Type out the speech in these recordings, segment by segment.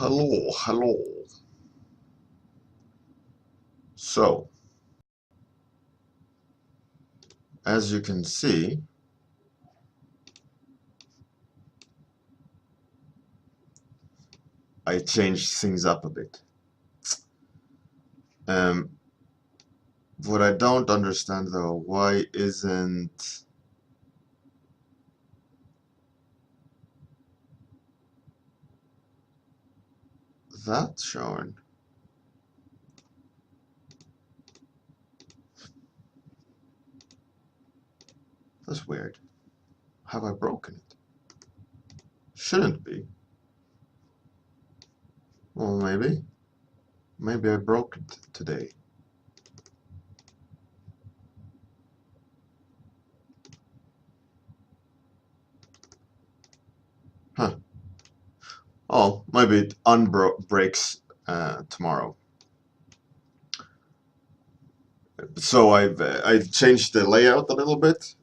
Hello. So, as you can see, I changed things up a bit. Um, what I don't understand though, why isn't that showing? That's weird. Have I broken it? Shouldn't be. Well, maybe. Maybe I broke it today. Huh. Oh, maybe it breaks tomorrow. So I've changed the layout a little bit.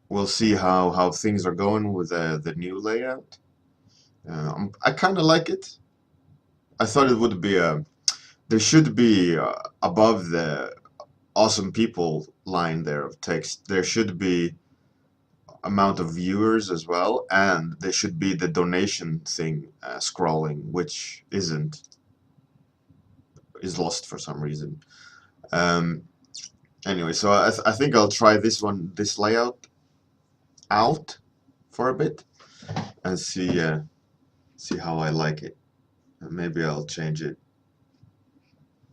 We'll see how things are going with the new layout. I kind of like it. I thought it would be there should be above the awesome people line there of text, there should be amount of viewers as well, and there should be the donation thing scrolling, which is lost for some reason. Um, anyway, so I think I'll try this layout out for a bit and see how I like it. Maybe I'll change it.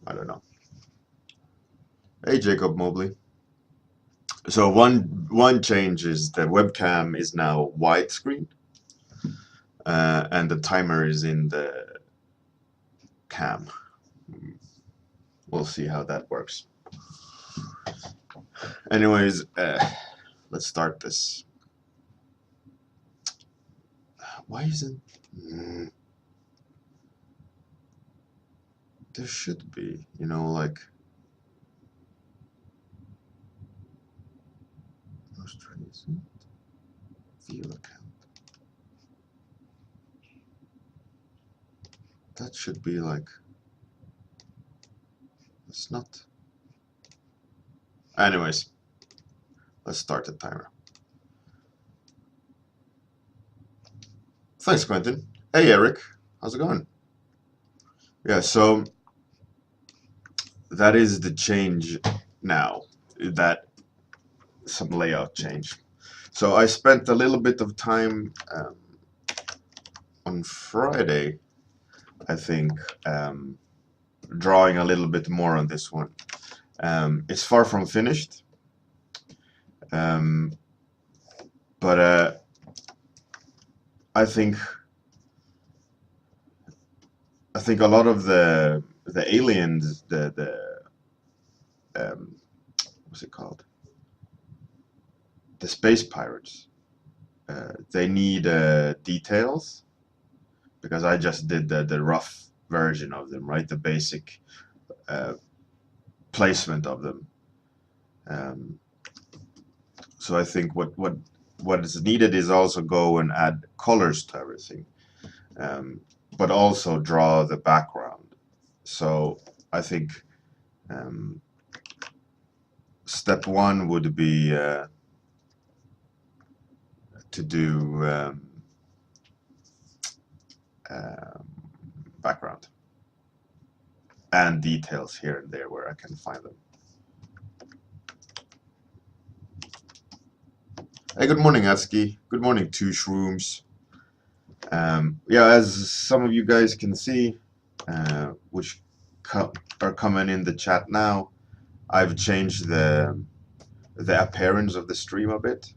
I don't know. Hey, Jacob Mobley. So one change is the webcam is now widescreen, and the timer is in the cam. We'll see how that works. Anyways, let's start this. Why isn't... there should be, like... most recent view account. That should be like... it's not... Anyways, let's start the timer. Thanks, Quentin. Hey, Eric. How's it going? Yeah, so that is the change now. That some layout change. So I spent a little bit of time on Friday, I think, drawing a little bit more on this one. It's far from finished, but I think a lot of the aliens, what's it called? The space pirates. They need details, because I just did the rough version of them, right? The basic placement of them. So I think what is needed is also go and add colors to everything, but also draw the background. So I think step one would be to do background and details here and there where I can find them. Hey, good morning, Atsuki. Good morning, Two Shrooms. Yeah, as some of you guys can see, which are coming in the chat now, I've changed the appearance of the stream a bit,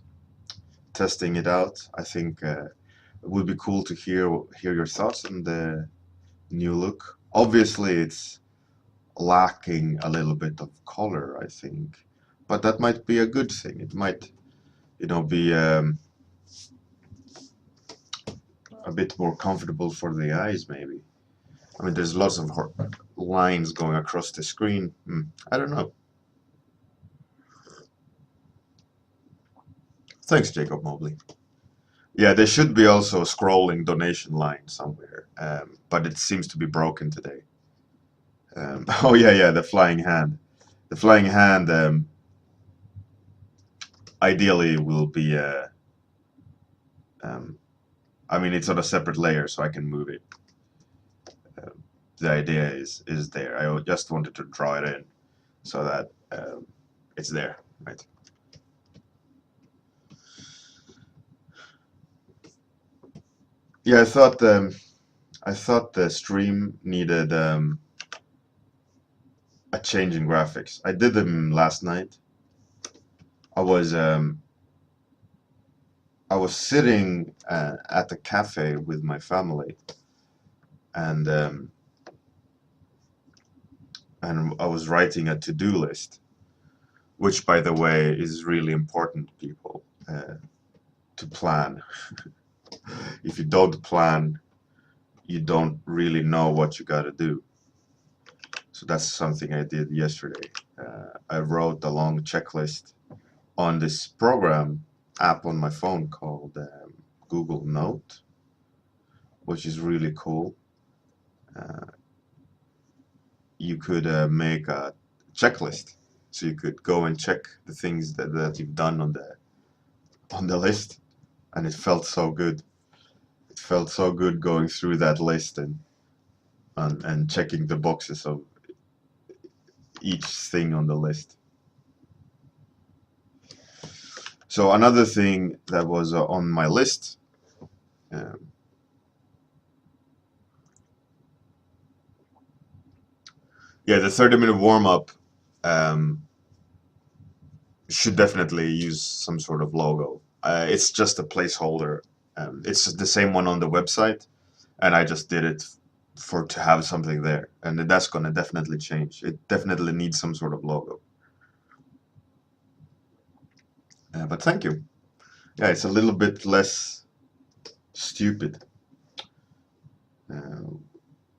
testing it out. I think it would be cool to hear your thoughts on the new look. Obviously, it's lacking a little bit of color, I think, but that might be a good thing. It might, be a bit more comfortable for the eyes, maybe. I mean, there's lots of lines going across the screen. I don't know. Thanks, Jacob Mobley. Yeah, there should be also a scrolling donation line somewhere, but it seems to be broken today. Oh yeah, yeah, the flying hand. The flying hand ideally will be I mean, it's on a separate layer, so I can move it. The idea is there. I just wanted to draw it in so that it's there, right? Yeah, I thought the stream needed a change in graphics. I did them last night. I was sitting at the cafe with my family, and I was writing a to-do list, which, by the way, is really important, people, to plan. If you don't plan, you don't really know what you gotta do. So that's something I did yesterday. I wrote a long checklist on this program app on my phone called Google Note, which is really cool. You could make a checklist, so you could go and check the things that you've done on the list, and it felt so good. It felt so good going through that list and checking the boxes of each thing on the list. So another thing that was on my list, yeah, the 30-minute warm-up should definitely use some sort of logo. It's just a placeholder. It's the same one on the website, and I just did it to have something there, and that's gonna definitely change. It definitely needs some sort of logo. But thank you. Yeah, it's a little bit less stupid.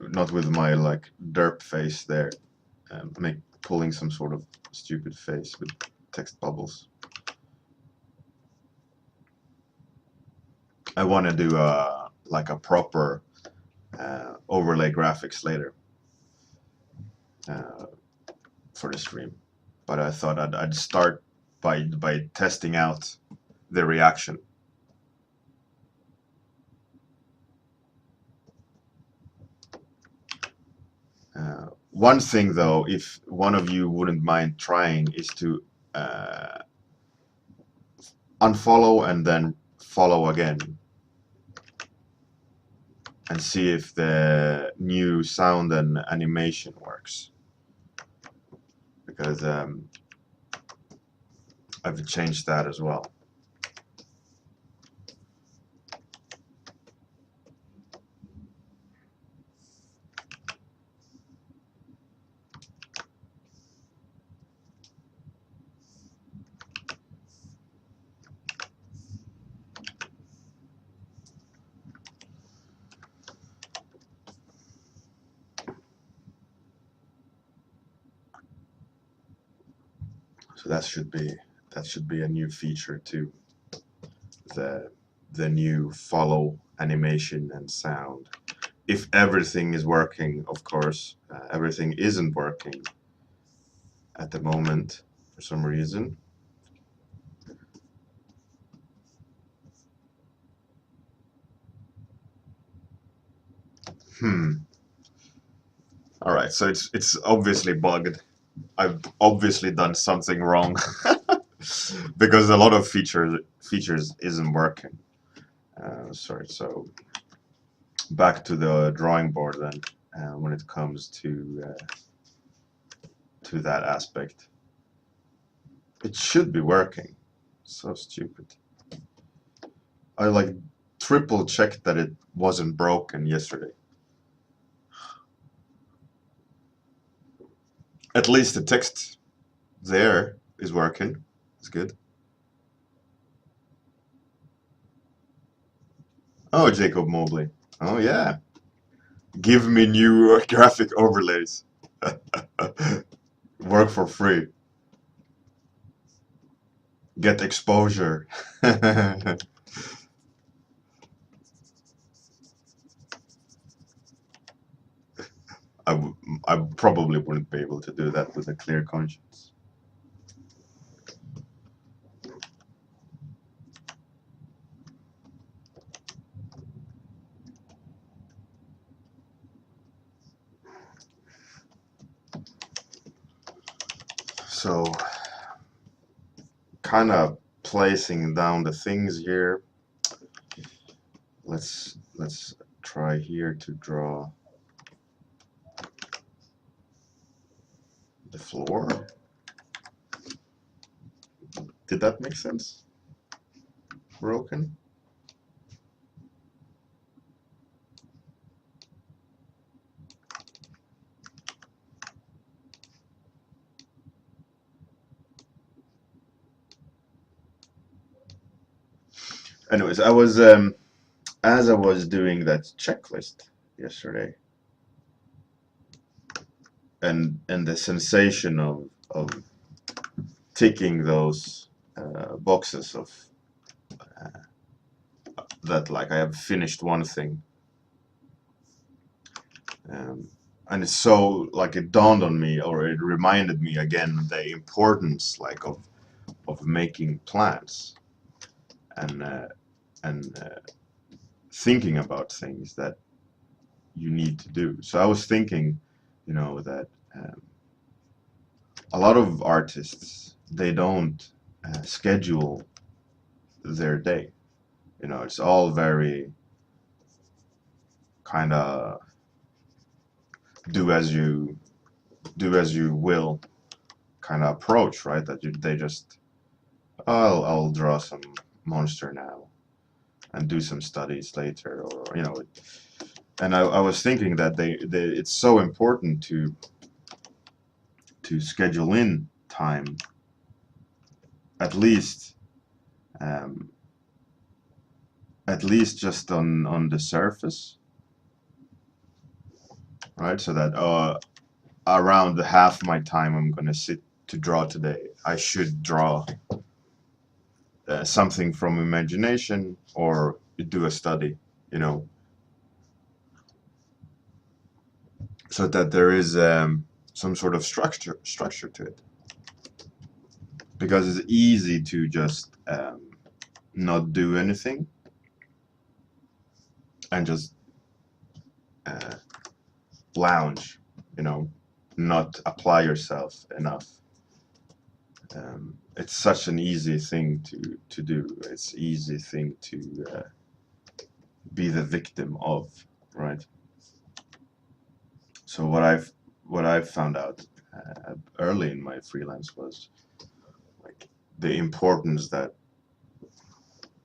Not with my like derp face there, pulling some sort of stupid face with text bubbles. I want to do like a proper overlay graphics later for the stream, but I thought I'd start by testing out the reaction. One thing though, if one of you wouldn't mind trying, is to unfollow and then follow again, and see if the new sound and animation works, because I've changed that as well. So that should be a new feature too. The new follow animation and sound. If everything is working, of course, everything isn't working at the moment for some reason. All right, so it's obviously bugged. I've obviously done something wrong because a lot of features isn't working. Sorry, so back to the drawing board then when it comes to that aspect. It should be working. So stupid. I like triple checked that it wasn't broken yesterday. At least the text there is working. It's good. Oh, Jacob Mobley. Oh yeah. Give me new graphic overlays. Work for free. Get exposure. I probably wouldn't be able to do that with a clear conscience. So, kind of placing down the things here. Let's try here to draw the floor. Did that make sense? Broken? Anyways, I was as I was doing that checklist yesterday, and the sensation of ticking those boxes of that, like I have finished one thing, and it's so, like, it dawned on me, or it reminded me again, the importance, like, of making plans and thinking about things that you need to do. So I was thinking, you know, that a lot of artists, they don't schedule their day. You know, it's all very kind of do as you will kind of approach, right? That they just, I'll draw some monster now and do some studies later, or, you know. And I was thinking that it's so important to schedule in time, at least just on the surface, right? So that around half my time I'm gonna sit to draw today, I should draw something from imagination or do a study, you know, so that there is some sort of structure to it, because it's easy to just not do anything and just lounge, you know, not apply yourself enough. It's such an easy thing to do. It's easy thing to be the victim of, right? So what I've found out early in my freelance was, like, the importance that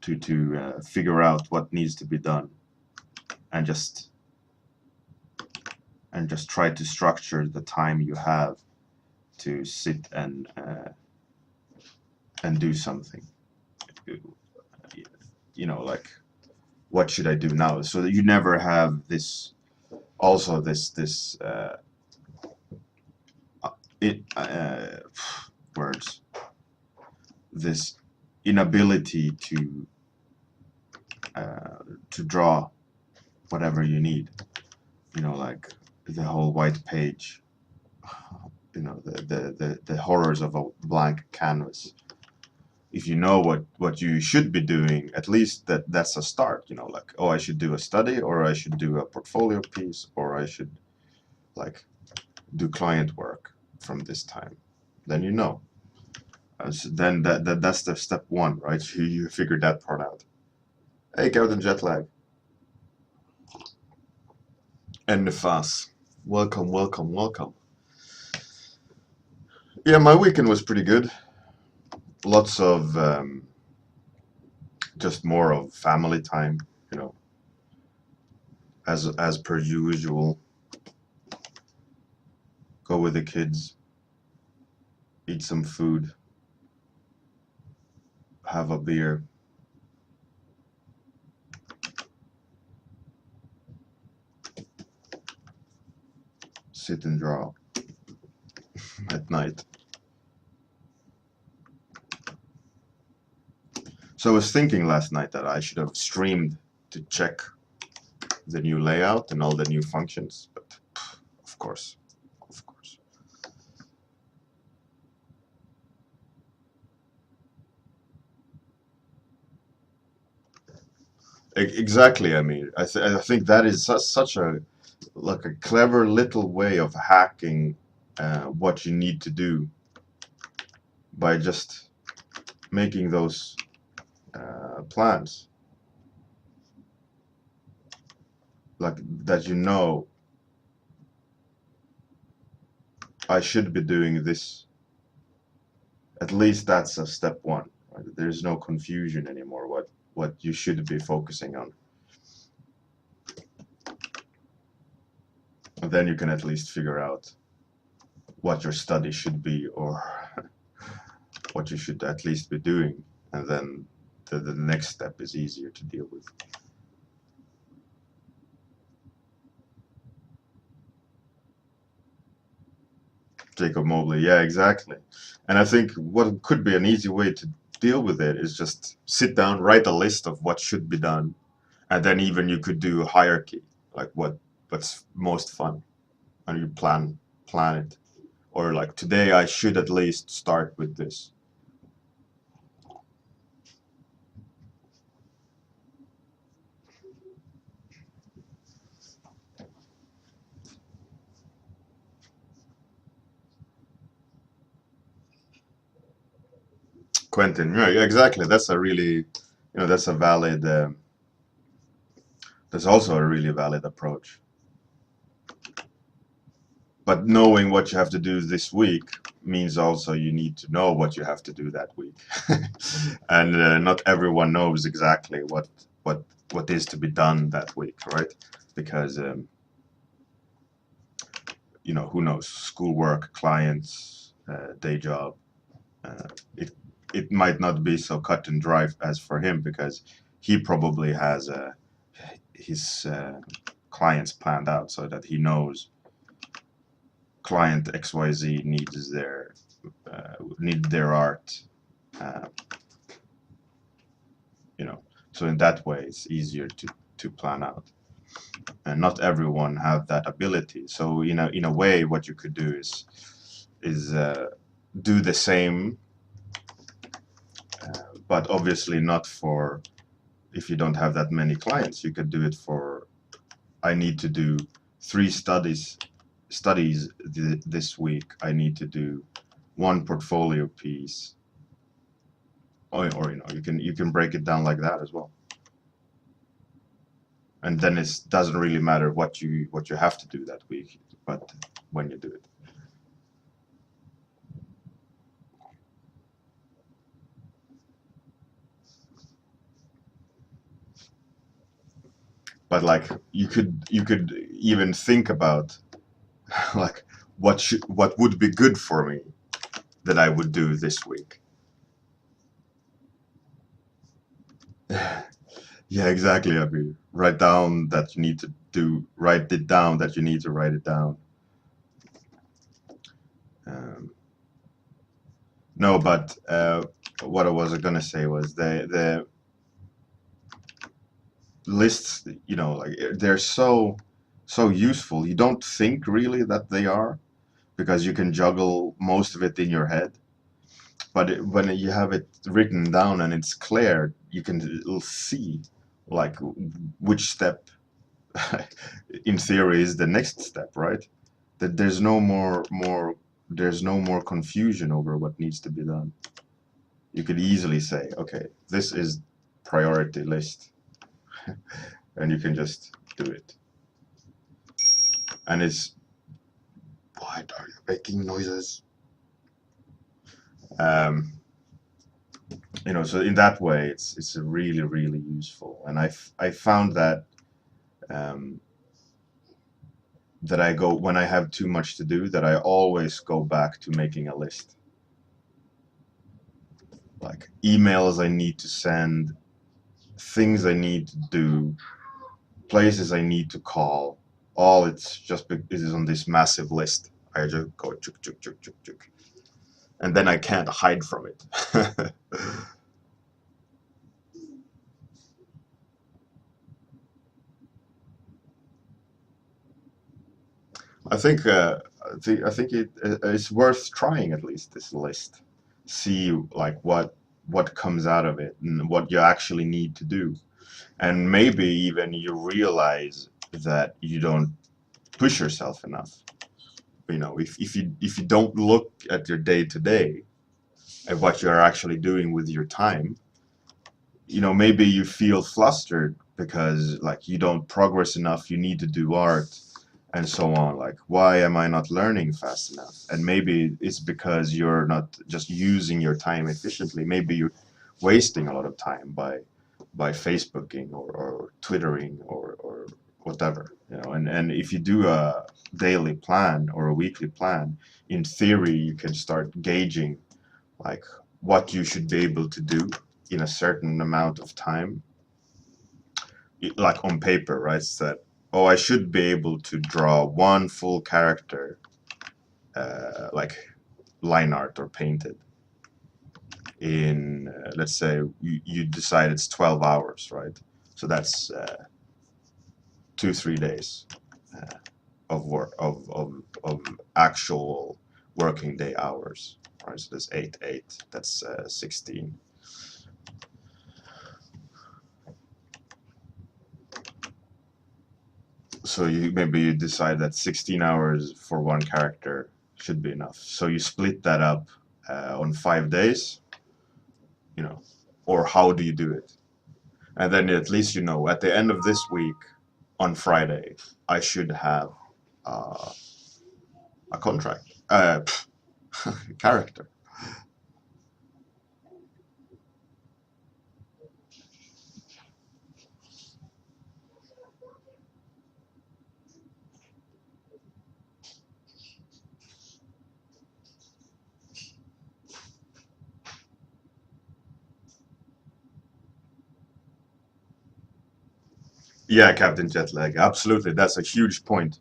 to figure out what needs to be done, and just try to structure the time you have to sit and do something. You know, like, what should I do now? So that you never have this, also this words, this inability to draw whatever you need. You know, like the whole white page. You know, the horrors of a blank canvas. If you know what you should be doing, at least that's a start. You know, like, oh, I should do a study, or I should do a portfolio piece, or I should, like, do client work from this time. Then you know. So then that's the step one, right? You figured that part out. Hey, Captain Jetlag. And Nefas. Welcome, welcome, welcome. Yeah, my weekend was pretty good. Lots of just more of family time, you know, as per usual. Go with the kids, eat some food, have a beer, sit and draw at night. So I was thinking last night that I should have streamed to check the new layout and all the new functions, but of course, of course. Exactly. I mean, I think that is such a like a clever little way of hacking what you need to do by just making those plans, like that. You know, I should be doing this. At least that's a step one. Right? There's no confusion anymore. What you should be focusing on. And then you can at least figure out what your study should be, or what you should at least be doing, and then the next step is easier to deal with. Jacob Mobley, yeah, exactly. And I think what could be an easy way to deal with it is just sit down, write a list of what should be done, and then even you could do a hierarchy, like what's most fun, and you plan it. Or like today I should at least start with this. Quentin, yeah, exactly. That's a really, that's a valid. That's also a really valid approach. But knowing what you have to do this week means also you need to know what you have to do that week, and not everyone knows exactly what is to be done that week, right? Because who knows? Schoolwork, clients, day job. Uh, it it might not be so cut and dry as for him, because he probably has his clients planned out so that he knows client XYZ need their art, uh, so in that way it's easier to plan out, and not everyone have that ability. So in a way what you could do is do the same, but obviously not for, if you don't have that many clients, you could do it for, I need to do 3 studies this week. I need to do 1 portfolio piece, or you can break it down like that as well. And then it doesn't really matter what you have to do that week, but when you do it. But like you could even think about like what would be good for me that I would do this week. Yeah, exactly. I mean, write down that you need to do. Write it down that you need to write it down. Um, no, but what I was gonna say was the lists. Like they're so useful. You don't think really that they are, because you can juggle most of it in your head. But when you have it written down and it's clear, you can see like which step, in theory, is the next step, right? That there's no more confusion over what needs to be done. You could easily say, okay, this is priority list, and you can just do it. And it's, why are you making noises? Um, so in that way, it's really really useful, and I found that um, that I go when I have too much to do, that I always go back to making a list, like emails I need to send, things I need to do, places I need to call. All it is on this massive list. I just go chuk chuk chuk chuk chuk, and then I can't hide from it. It's worth trying at least this list. See like what comes out of it and what you actually need to do. And maybe even you realize that you don't push yourself enough. You know, if you don't look at your day to day and what you're actually doing with your time, you know, maybe you feel flustered because like you don't progress enough, you need to do art and so on. Like, why am I not learning fast enough? And maybe it's because you're not just using your time efficiently. Maybe you're wasting a lot of time by Facebooking or Twittering or whatever, you know. And if you do a daily plan or a weekly plan, in theory, you can start gauging like what you should be able to do in a certain amount of time, like on paper, right? So that, oh, I should be able to draw one full character, like line art or painted, in, let's say, you decide it's 12 hours, right? So that's 2 3 days uh, of work, of actual working day hours, right? So that's 8 8, that's 16. So maybe you decide that 16 hours for one character should be enough. So you split that up on 5 days, you know, or how do you do it? And then at least you know at the end of this week, on Friday, I should have uh, a contract, character. Yeah, Captain Jetlag, absolutely. That's a huge point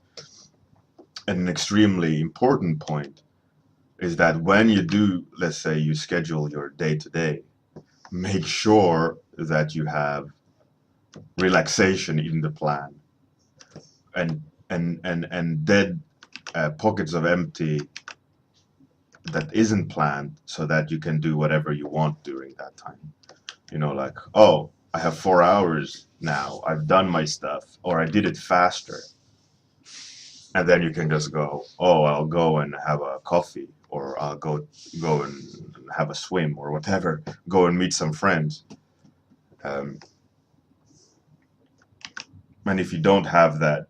and an extremely important point. Is that when you do, let's say you schedule your day to day, make sure that you have relaxation in the plan and and dead pockets of empty that isn't planned so that you can do whatever you want during that time. You know, like, oh, I have 4 hours now, I've done my stuff, or I did it faster. And then you can just go, oh, I'll go and have a coffee, or I'll go and have a swim, or whatever, go and meet some friends. Um, and if you don't have that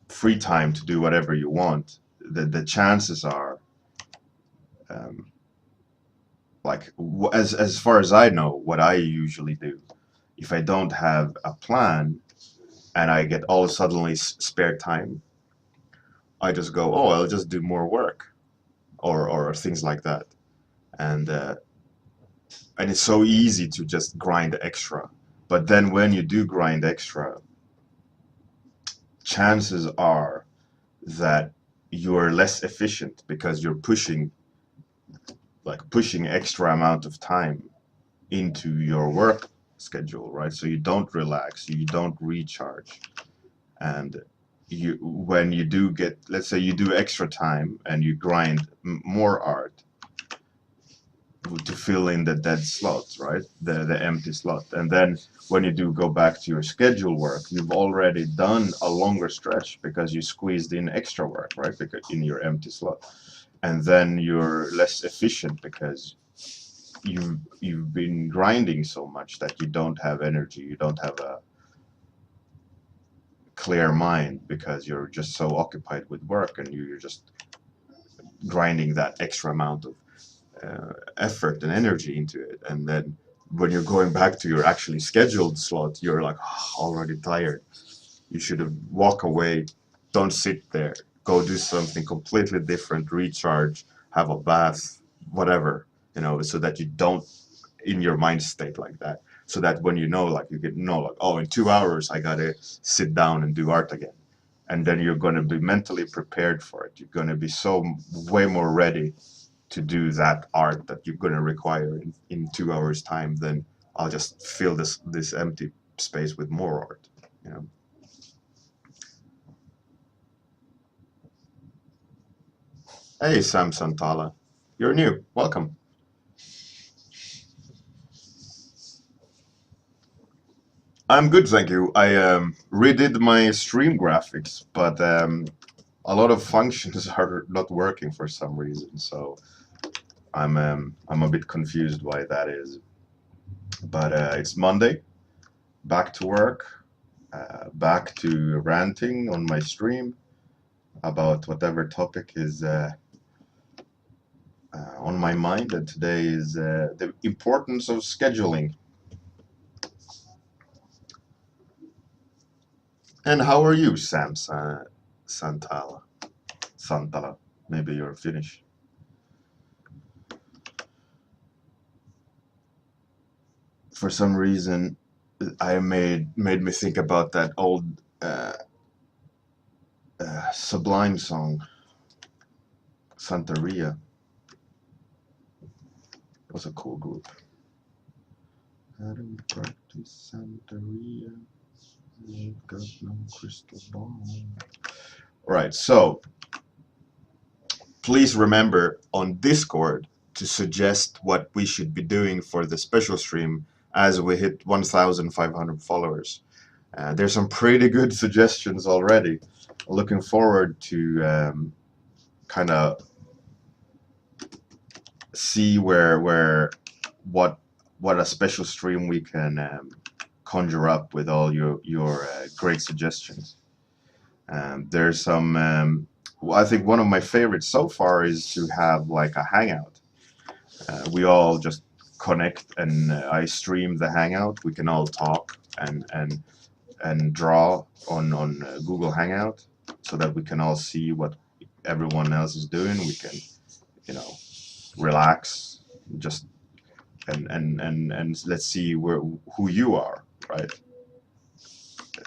free time to do whatever you want, the chances are, um, like as far as I know, what I usually do, if I don't have a plan and I get all suddenly spare time, I just go, oh, I'll just do more work or things like that, and and it's so easy to just grind extra. But then when you do grind extra, chances are that you're less efficient because you're pushing extra amount of time into your work schedule, right? So you don't relax, you don't recharge, and you when you do get, let's say you do extra time and you grind more art to fill in the dead slots, right? The empty slot, and then when you do go back to your schedule work, you've already done a longer stretch because you squeezed in extra work, right? Because in your empty slot, and then you're less efficient because you've been grinding so much that you don't have energy, you don't have a clear mind because you're just so occupied with work and you're just grinding that extra amount of effort and energy into it, and then when you're going back to your actually scheduled slot, you're like, "Oh, already tired." You should have walk away, don't sit there, go do something completely different, recharge, have a bath, whatever, you know, so that you don't in your mind state like that, so that when you know, like you can know, like, oh, in 2 hours I gotta sit down and do art again, and then you're going to be mentally prepared for it. You're going to be so way more ready to do that art that you're going to require in 2 hours time than I'll just fill this empty space with more art, you know. Hey, Sam Santala. You're new. Welcome. I'm good, thank you. I redid my stream graphics, but a lot of functions are not working for some reason. So I'm a bit confused why that is. But it's Monday, back to work, back to ranting on my stream about whatever topic is on my mind. And today is the importance of scheduling. And how are you, Sam Santala? Santala. Maybe you're Finnish. For some reason, I made me think about that old uh, Sublime song, Santeria. It was a cool group. How do we practice Santeria? We've got no crystal ball. Right, so please remember on Discord to suggest what we should be doing for the special stream as we hit 1,500 followers. There's some pretty good suggestions already. Looking forward to kind of see what a special stream we can conjure up with all your great suggestions. There's some. I think one of my favorites so far is to have like a hangout. We all just connect and I stream the hangout. We can all talk and draw on Google Hangout so that we can all see what everyone else is doing. We can, you know, relax, just and let's see who you are, right?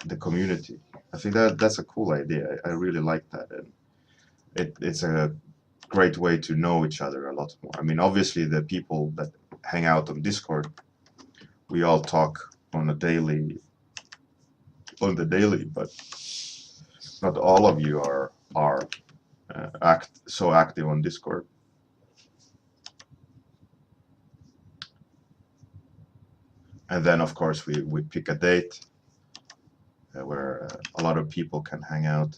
The community. I think that's a cool idea. I really like that, and it's a great way to know each other a lot more. I mean, obviously, the people that hang out on Discord, we all talk on the daily, but not all of you are so active on Discord. And then, of course, we pick a date where a lot of people can hang out.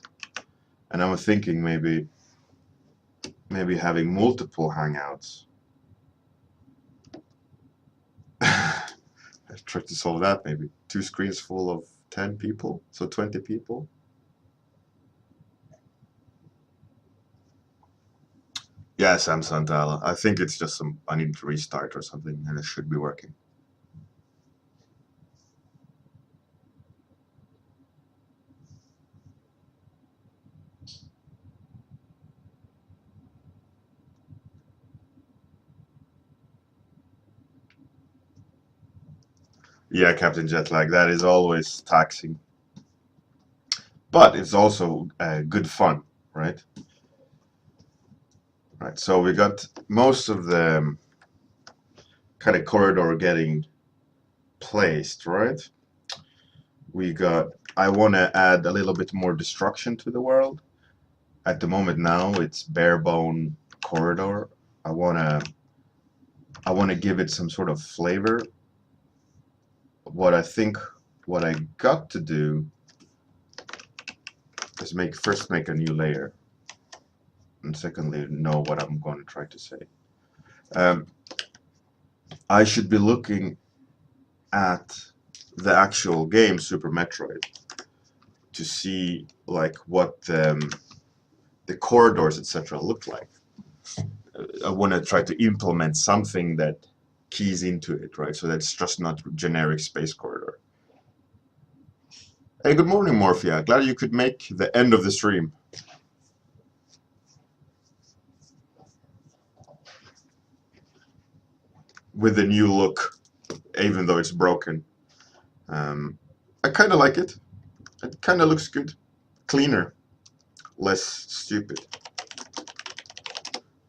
And I was thinking maybe having multiple hangouts. I tried to solve that, maybe 2 screens full of 10 people, so 20 people. Yeah, Sam Santala. I think it's just I need to restart or something, and it should be working. Yeah, Captain Jetlag, that is always taxing. But it's also good fun, right? Right, so we got most of the kind of corridor getting placed, right? I want to add a little bit more destruction to the world. At the moment now, it's bare bone corridor. I want to give it some sort of flavor. What I got to do is first make a new layer, and secondly, know what I'm going to try to say. I should be looking at the actual game, Super Metroid, to see like what the corridors, etc., look like. I want to try to implement something that keys into it, right? So that's just not generic space corridor. Hey, good morning, Morphia. Glad you could make the end of the stream. With the new look, even though it's broken. I kind of like it. It kind of looks good. Cleaner. Less stupid.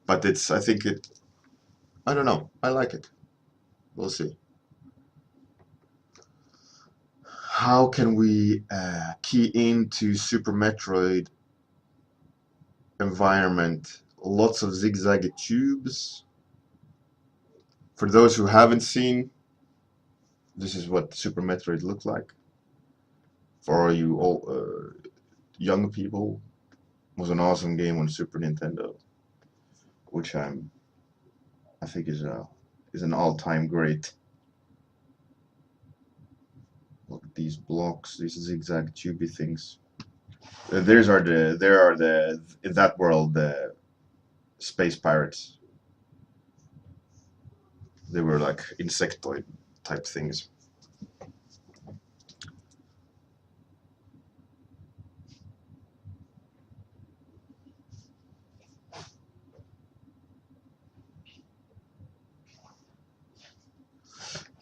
But I don't know. I like it. We'll see. How can we key into Super Metroid environment lots of zigzaggy tubes. For those who haven't seen, this is what Super Metroid looked like. For all you young people, it was an awesome game on Super Nintendo, which I think is an all-time great. Look at these blocks, these zigzag tubey things. In that world, the space pirates. They were like insectoid type things.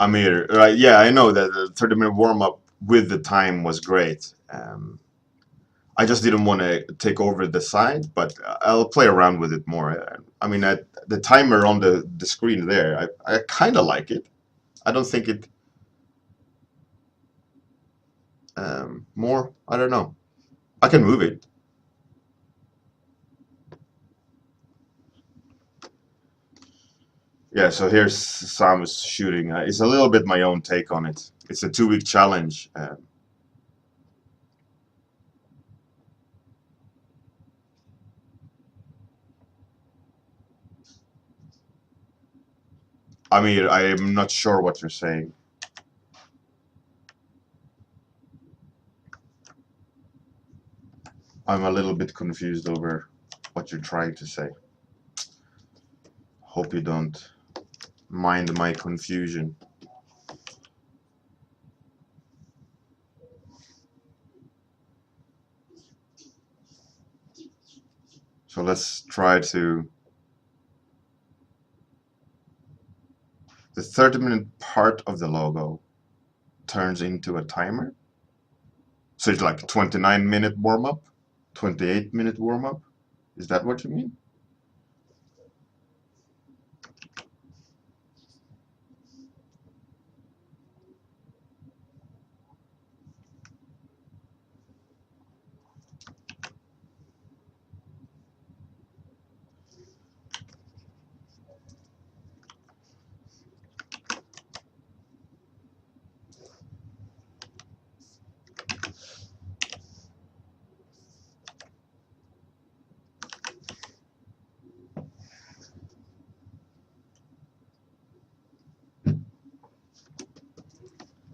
I mean, right? Yeah, I know that the 30-minute warm up with the time was great. I just didn't want to take over the side, but I'll play around with it more. I mean, the timer on the screen there, I kind of like it. I don't think it more. I don't know. I can move it. Yeah, so here's Samus shooting. It's a little bit my own take on it. It's a 2-week challenge. I mean, I'm not sure what you're saying. I'm a little bit confused over what you're trying to say. Hope you don't mind my confusion. So let's try to... The 30-minute part of the logo turns into a timer. So it's like 29-minute warm-up, 28-minute warm-up. Is that what you mean?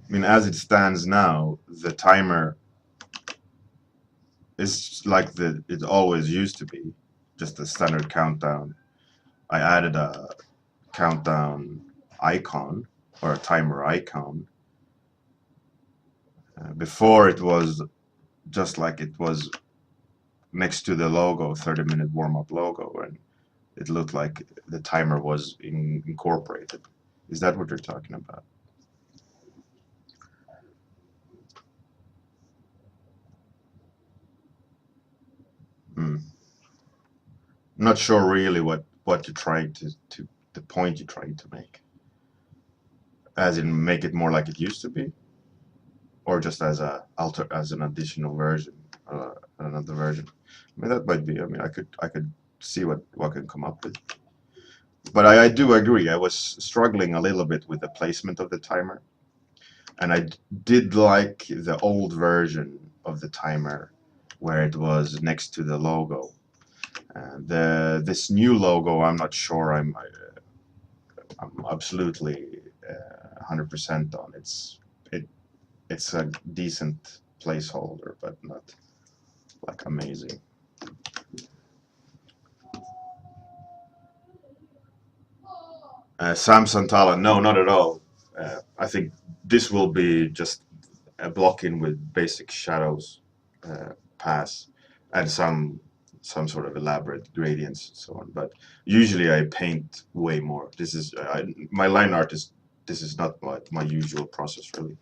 I mean, as it stands now, the timer is like it always used to be, just a standard countdown. I added a countdown icon or a timer icon. Before it was just like it was next to the logo, 30-minute warm-up logo, and it looked like the timer was incorporated. Is that what you're talking about? I'm not sure really what you're trying to the point you're trying to make. As in make it more like it used to be, or just as an additional version, another version. I mean, that might be. I mean, I could see what can come up with. But I do agree. I was struggling a little bit with the placement of the timer, and I did like the old version of the timer, where it was next to the logo. This new logo, I'm not sure. I'm absolutely 100% on. It's a decent placeholder, but not like amazing. Sam Santala, no, not at all. I think this will be just a block-in with basic shadows pass and some sort of elaborate gradients and so on. But usually I paint way more. This is my line art is. This is not my usual process really.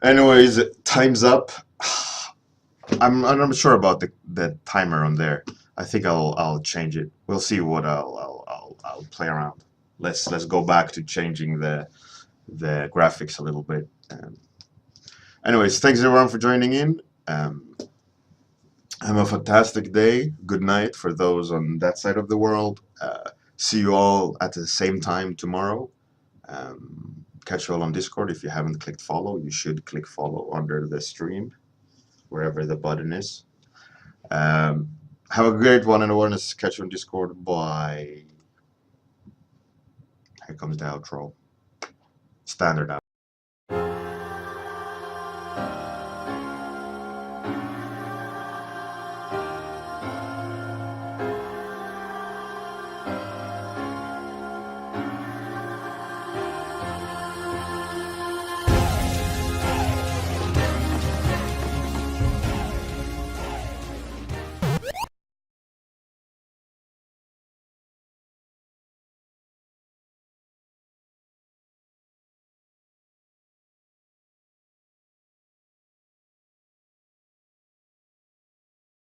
Anyways, time's up. I'm not sure about the timer on there. I think I'll change it. We'll see what I'll play around. Let's go back to changing the graphics a little bit. Anyways, thanks everyone for joining in. Have a fantastic day. Good night for those on that side of the world. See you all at the same time tomorrow. Catch you all on Discord. If you haven't clicked follow, you should click follow under the stream, wherever the button is. Have a great one and awareness. Catch you on Discord. Bye. Here comes the outro. Standard out.